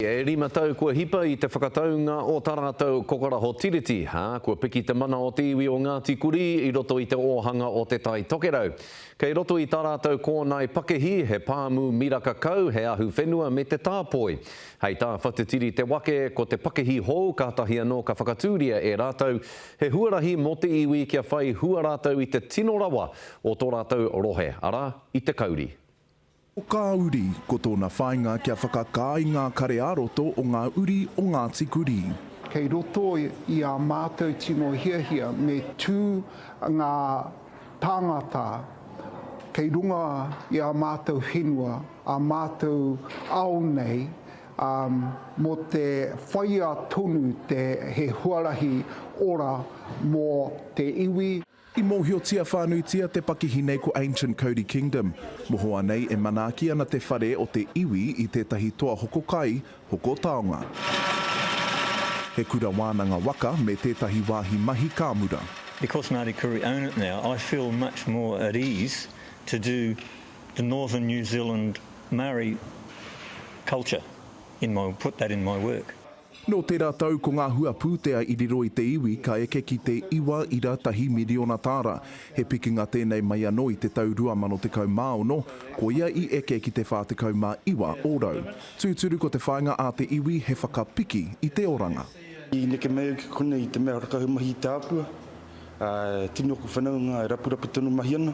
E rima tau kua hipa I te whakataunga o tā rātou kokora hotiriti, kua piki te mana o te iwi o Ngāti Kuri I roto I te ohanga o te tai tokerau. Kei roto I tā rātou kōnai pakehi, he pāmu miraka kau, he ahu whenua me te tāpoi. Hei tā Whatitiri Te Wake, ko te pakehi hou, kātahi anō ka whakatūria e rātou, he huarahi mo te iwi kia whai hua rātou I te tino rawa o tō rātou rohe, ara I te kauri. O kauri, ko tōna whainga kia whakakā I ngā kare aroto o ngā uri o Ngāti Kuri. Kei roto I a mātou tino hiahia me tū ngā tāngata, kei runga I a mātou whenua, a mātou ao nei, mo te whaia tonu te he huarahi ora mō te iwi. I mōhiotia whānuitia te pakihi nei ko Ancient Kauri Kingdom. Mohoa nei e manaaki ana te whare o te iwi I tētahi toa hoko kai, hoko taonga. He kura wānanga waka me tētahi wāhi mahi kāmura. Because Ngāti Kuri own it now, I feel much more at ease to do the northern New Zealand Maori culture, put that in my work. No tērā tau ko ngā hua pūtea I riro I te iwi ka eke ki te iwa ira tahi miliona tāra. He pikinga tēnei mai anō I te tau 2010, ko ia I eke ki te whātekau mā iwa ōrau. Tūturu ko te whainga a te iwi he whakapiki I te oranga. I neke mea ki kone I te mea rakahu mahi te apua. Tino ko whanau ngā rapurapu tonu mahi ana.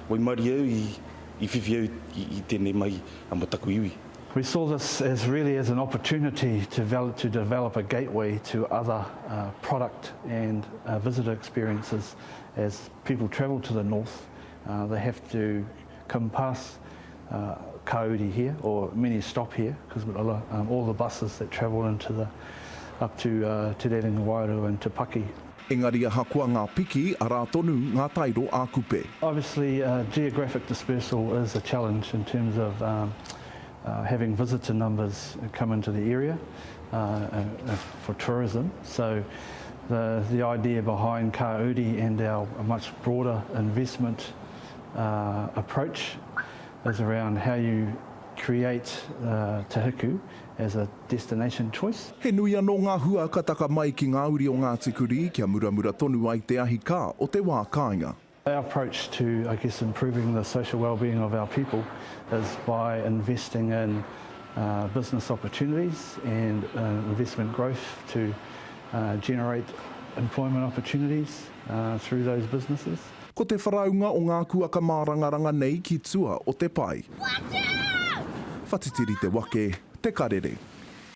Wai mari au I whiwhi au I tēnei mai amataku iwi. We saw this as really as an opportunity to develop a gateway to other product and visitor experiences. As people travel to the north, they have to come past Kauri here, or many stop here, because all the buses that travel into up to Te Rerenga Wairu and Te Paki. Engari aha kua ngā piki a rā tonu ngā tairo a kupe. Obviously, geographic dispersal is a challenge in terms of having visitor numbers come into the area for tourism. So the idea behind Kauri and our much broader investment approach is around how you create Te Hiku as a destination choice. He nui anō ngā hua ka taka mai ki ngā uri o Ngāti Kuri kia muramura tonu ai te ahi kā o te wā kāinga. Our approach to, I guess, improving the social well-being of our people is by investing in business opportunities and investment growth to generate employment opportunities through those businesses. Ko te wharaunga o ngā kuaka mārangaranga nei ki tua o te pai. Whatitiri Te Wake, te Karere.